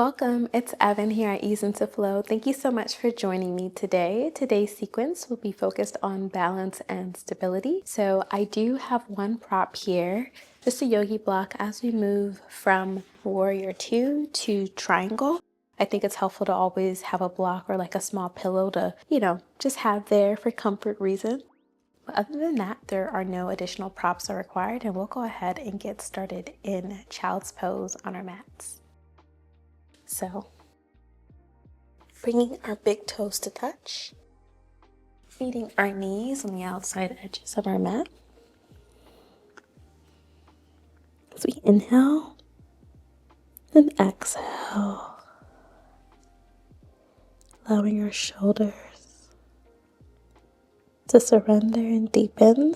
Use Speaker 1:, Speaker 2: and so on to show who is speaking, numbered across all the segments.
Speaker 1: Welcome, it's Evan here at Ease into Flow. Thank you so much for joining me today. Today's sequence will be focused on balance and stability. So I do have one prop here, just a yogi block as we move from Warrior 2 to Triangle. I think it's helpful to always have a block or like a small pillow to, just have there for comfort reasons. But other than that, there are no additional props are required, and we'll go ahead and get started in Child's Pose on our mats. So, bringing our big toes to touch, feeding our knees on the outside edges of our mat. As we inhale and exhale, allowing our shoulders to surrender and deepen,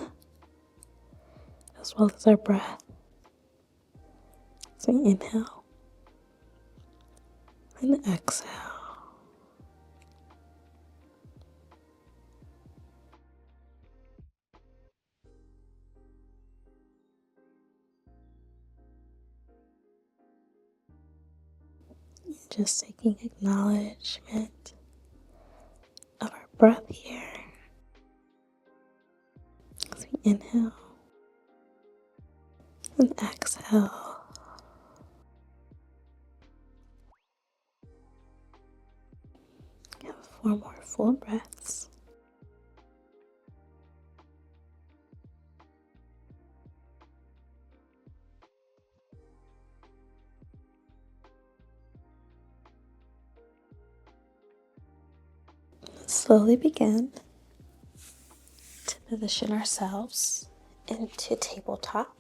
Speaker 1: as well as our breath. As we inhale and exhale. Just taking acknowledgement of our breath here. As we inhale and exhale. Have 4 more full breaths. Slowly begin to position ourselves into tabletop.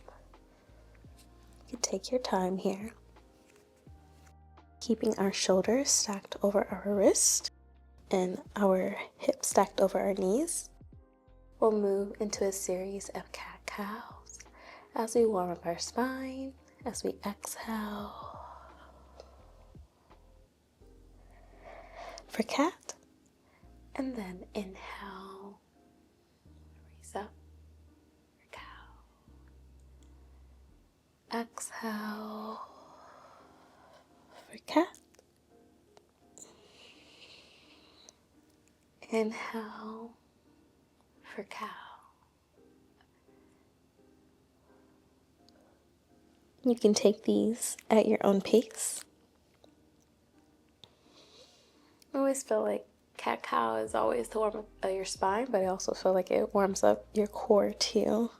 Speaker 1: You can take your time here, keeping our shoulders stacked over our wrist and our hips stacked over our knees. We'll move into a series of cat-cows as we warm up our spine, as we exhale. For cat, and then inhale, raise up for cow. Exhale for cat. Inhale for cow. You can take these at your own pace. I always feel like cat-cow is always to warm up your spine, but I also feel like it warms up your core too,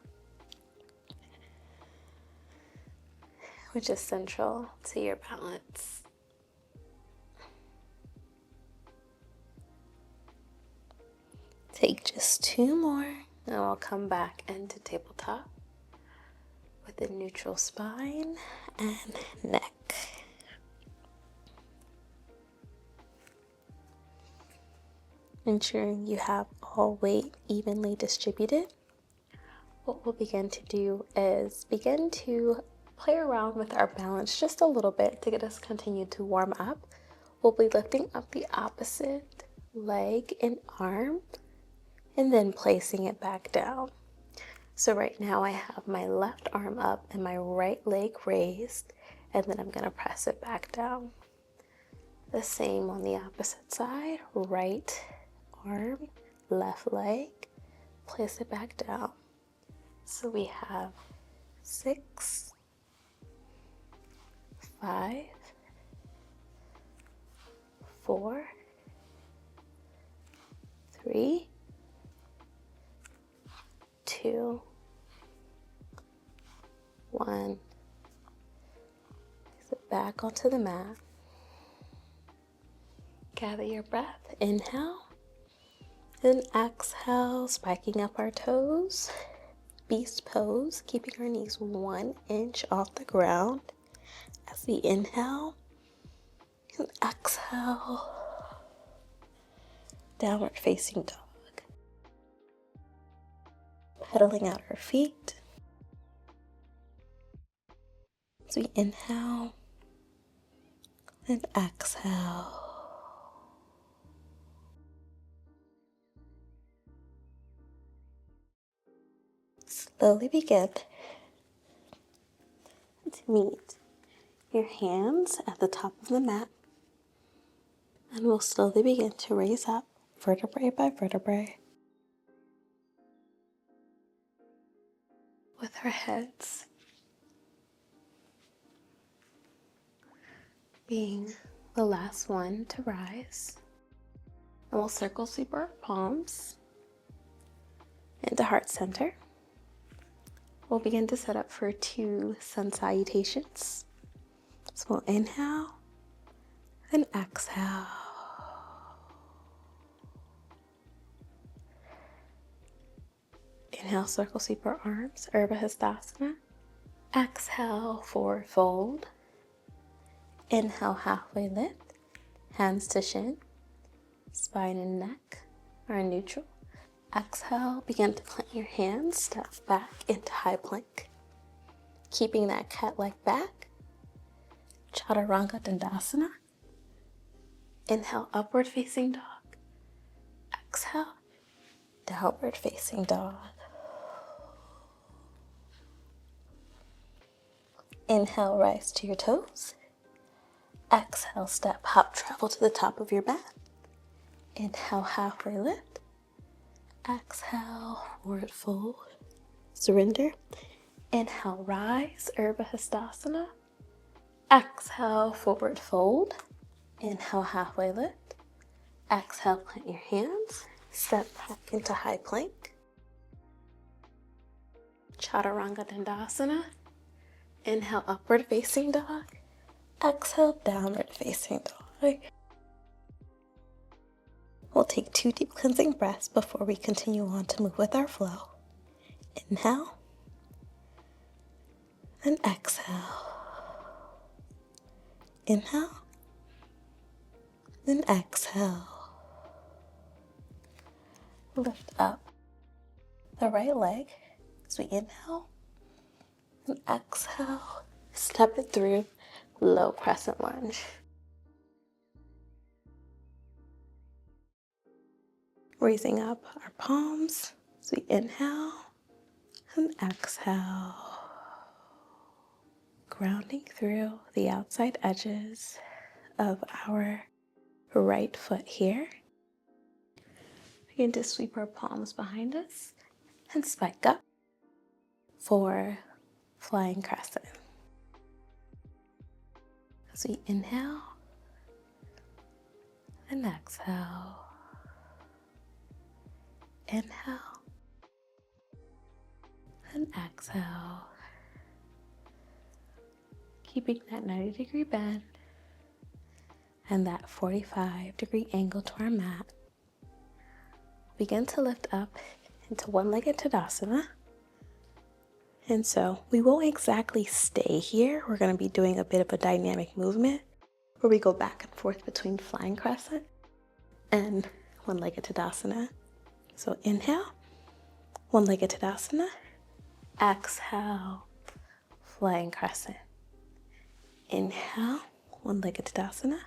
Speaker 1: which is central to your balance. Take just 2 more, and I'll come back into tabletop with a neutral spine and neck. Ensuring you have all weight evenly distributed. What we'll begin to do is begin to play around with our balance just a little bit to get us continue to warm up. We'll be lifting up the opposite leg and arm and then placing it back down. So right now I have my left arm up and my right leg raised, and then I'm going to press it back down. The same on the opposite side, right arm, left leg, place it back down. So we have 6, 5, 4, 3, 2, 1. Place it back onto the mat. Gather your breath. Inhale. Then exhale, spiking up our toes. Beast pose, keeping our knees 1 inch off the ground. As we inhale and exhale, downward facing dog. Pedaling out our feet. As we inhale and exhale. Slowly begin to meet your hands at the top of the mat. And we'll slowly begin to raise up vertebrae by vertebrae with our heads being the last one to rise. And we'll circle sweep our palms into heart center. We'll begin to set up for 2 sun salutations. So we'll inhale, then exhale. Inhale, circle sweep our arms, Urdhva Hastasana. Exhale, forward fold. Inhale, halfway lift, hands to shin, spine and neck are neutral. Exhale, begin to plant your hands, step back into high plank. Keeping that cat-like back, Chaturanga Dandasana. Inhale, upward facing dog. Exhale, downward facing dog. Inhale, rise to your toes. Exhale, step, hop, travel to the top of your mat. Inhale, halfway lift. Exhale, forward fold. Surrender. Inhale, rise, Urdhva Hastasana. Exhale, forward fold. Inhale, halfway lift. Exhale, plant your hands. Step back into high plank. Chaturanga Dandasana. Inhale, upward facing dog. Exhale, downward facing dog. We'll take 2 deep cleansing breaths before we continue on to move with our flow. Inhale, and exhale. Inhale, then exhale. Lift up the right leg as we inhale and exhale. Step it through low crescent lunge. Raising up our palms as we inhale and exhale. Grounding through the outside edges of our right foot here. Begin to sweep our palms behind us and spike up for flying crescent. As we inhale and exhale. Inhale and exhale. Keeping that 90-degree bend and that 45-degree angle to our mat. Begin to lift up into one-legged Tadasana. And so we won't exactly stay here. We're going to be doing a bit of a dynamic movement where we go back and forth between flying crescent and one-legged Tadasana. So inhale, one-legged Tadasana. Exhale, flying crescent. Inhale, one-legged Tadasana.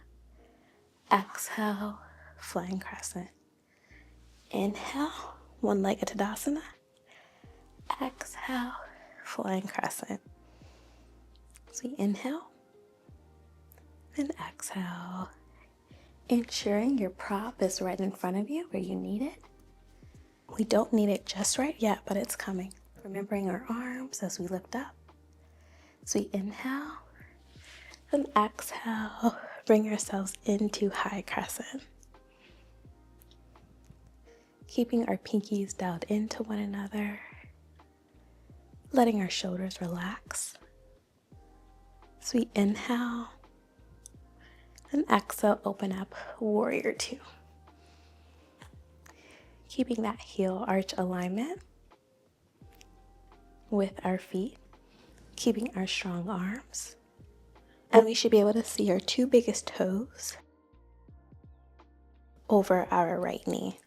Speaker 1: Exhale, flying crescent. Inhale, one-legged Tadasana. Exhale, flying crescent. So we inhale and exhale, ensuring your prop is right in front of you where you need it. We don't need it just right yet, but it's coming. Remembering our arms as we lift up. So we inhale and exhale, bring ourselves into high crescent. Keeping our pinkies dialed into one another. Letting our shoulders relax. So we inhale and exhale, open up, warrior 2. Keeping that heel arch alignment with our feet, keeping our strong arms. And we should be able to see our 2 biggest toes over our right knee.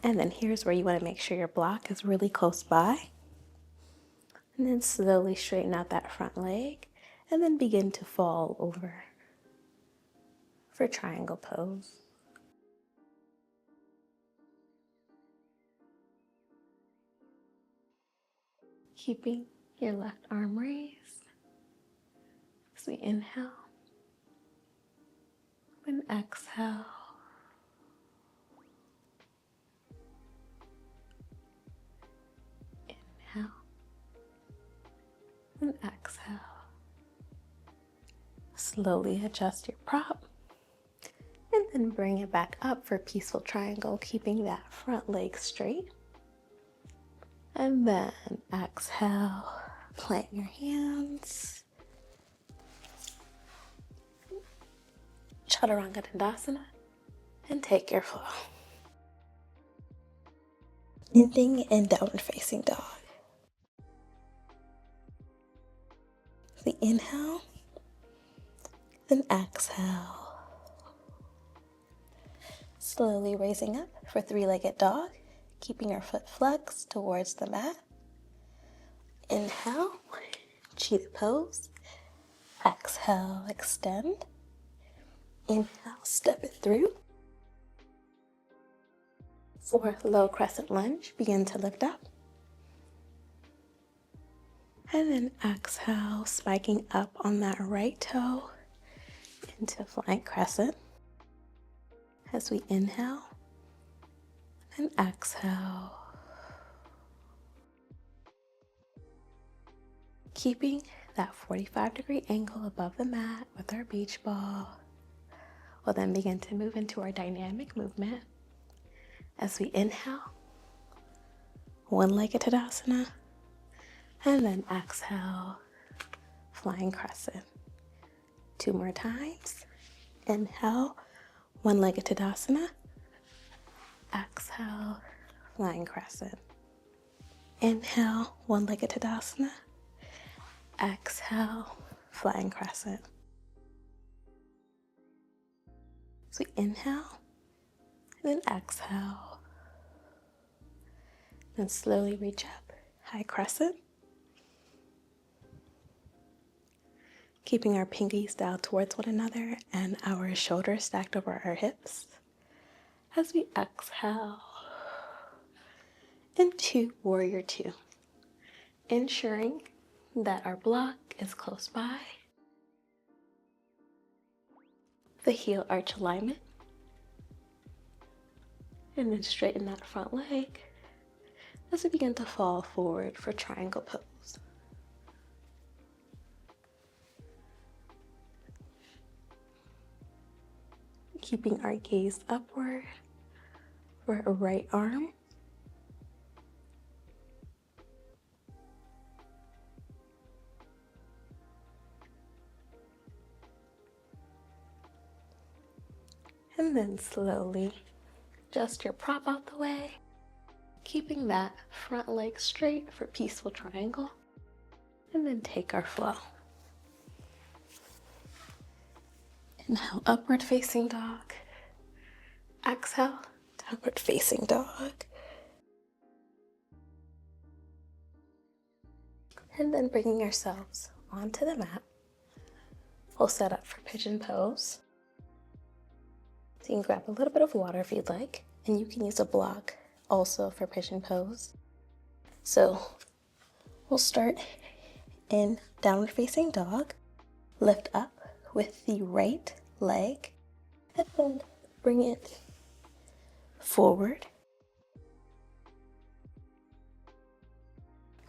Speaker 1: And then here's where you want to make sure your block is really close by. And then slowly straighten out that front leg and then begin to fall over for triangle pose. Keeping your left arm raised as we inhale And exhale. Inhale. And exhale. Slowly adjust your prop. And then bring it back up for peaceful triangle, keeping that front leg straight. And then exhale. Plant your hands. Chaturanga Dandasana. And take your flow. Ending in downward facing dog. The inhale, then exhale. Slowly raising up for three-legged dog, keeping our foot flexed towards the mat. Inhale, cheetah pose. Exhale, extend. Inhale, step it through. For low crescent lunge, begin to lift up. And then exhale, spiking up on that right toe into flying crescent. As we inhale and exhale. Keeping that 45-degree angle above the mat with our beach ball. We'll then begin to move into our dynamic movement. As we inhale, one-legged Tadasana. And then exhale, flying crescent. 2 more times. Inhale, one-legged Tadasana. Exhale, flying crescent. Inhale, one-legged Tadasana. Exhale, flying crescent. So we inhale, and then exhale. Then slowly reach up, high crescent. Keeping our pinkies down towards one another and our shoulders stacked over our hips. As we exhale into Warrior Two, ensuring that our block is close by. The heel arch alignment. And then straighten that front leg as we begin to fall forward for triangle pose. Keeping our gaze upward for a right arm. And then slowly adjust your prop out the way, keeping that front leg straight for peaceful triangle. And then take our flow. Inhale, upward facing dog. Exhale, downward facing dog. And then bringing ourselves onto the mat. We'll set up for pigeon pose. So you can grab a little bit of water if you'd like, and you can use a block also for pigeon pose. So we'll start in downward facing dog. Lift up with the right leg and then bring it forward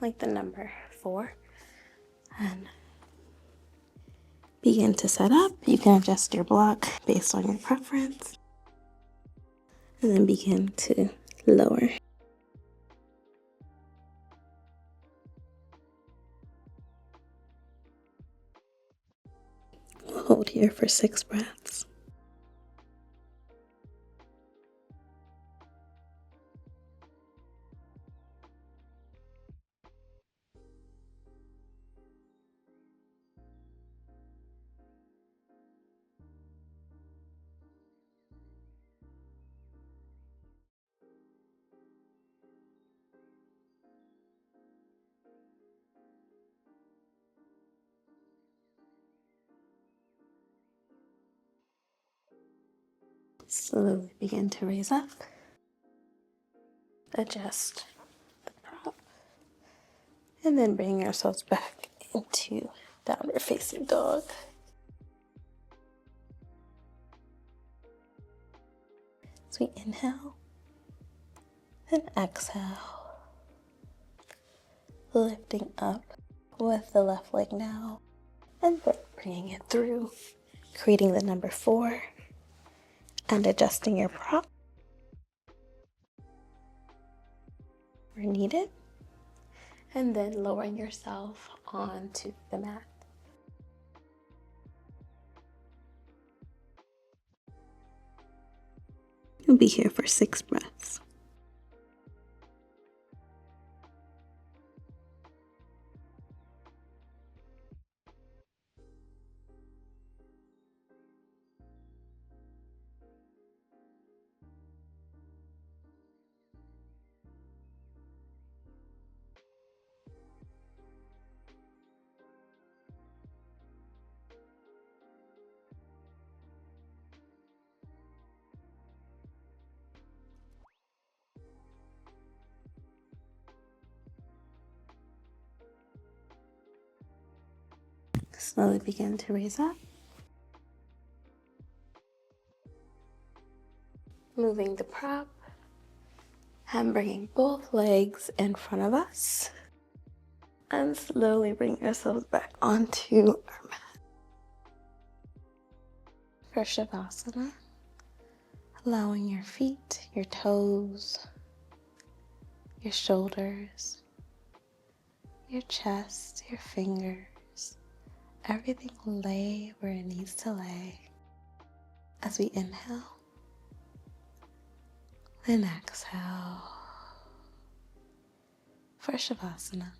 Speaker 1: like the number 4 and begin to set up. You can adjust your block based on your preference and then begin to lower. Hold here for 6 breaths. Slowly begin to raise up. Adjust the prop. And then bring ourselves back into downward facing dog. As we inhale and exhale, lifting up with the left leg now, and then bringing it through, creating the number 4, and adjusting your prop where needed, and then lowering yourself onto the mat. You'll be here for 6 breaths. Slowly begin to raise up. Moving the prop and bringing both legs in front of us. And slowly bring yourselves back onto our mat. For Shavasana, allowing your feet, your toes, your shoulders, your chest, your fingers, everything lay where it needs to lay. As we inhale and exhale for Shavasana.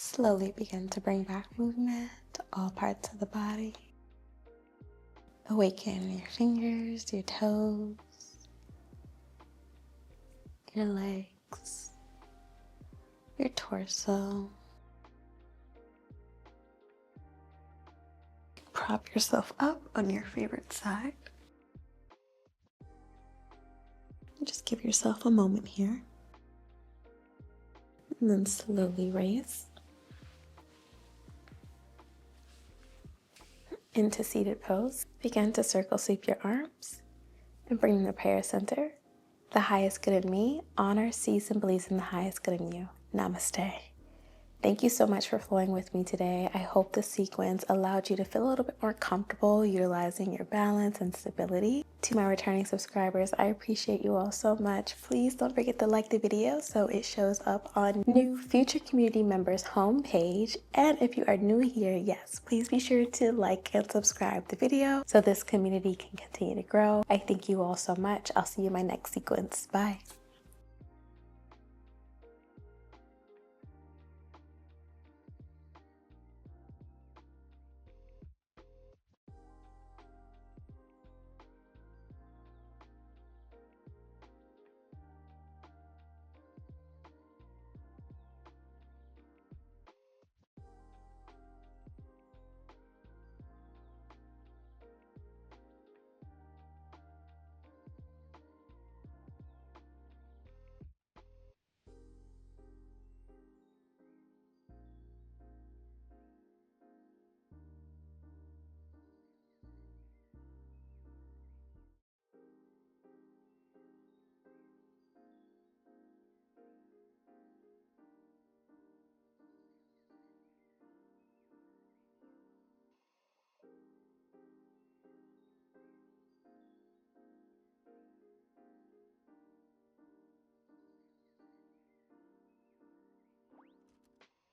Speaker 1: Slowly begin to bring back movement to all parts of the body. Awaken your fingers, your toes, your legs, your torso. Prop yourself up on your favorite side. Just give yourself a moment here. And then slowly raise into seated pose. Begin to circle sweep your arms and bring them to prayer center. The highest good in me honors, sees, and believes in the highest good in you. Namaste. Thank you so much for flowing with me today. I hope this sequence allowed you to feel a little bit more comfortable utilizing your balance and stability. To my returning subscribers, I appreciate you all so much. Please don't forget to like the video so it shows up on new future community members' homepage. And if you are new here, yes, please be sure to like and subscribe the video so this community can continue to grow. I thank you all so much. I'll see you in my next sequence. Bye.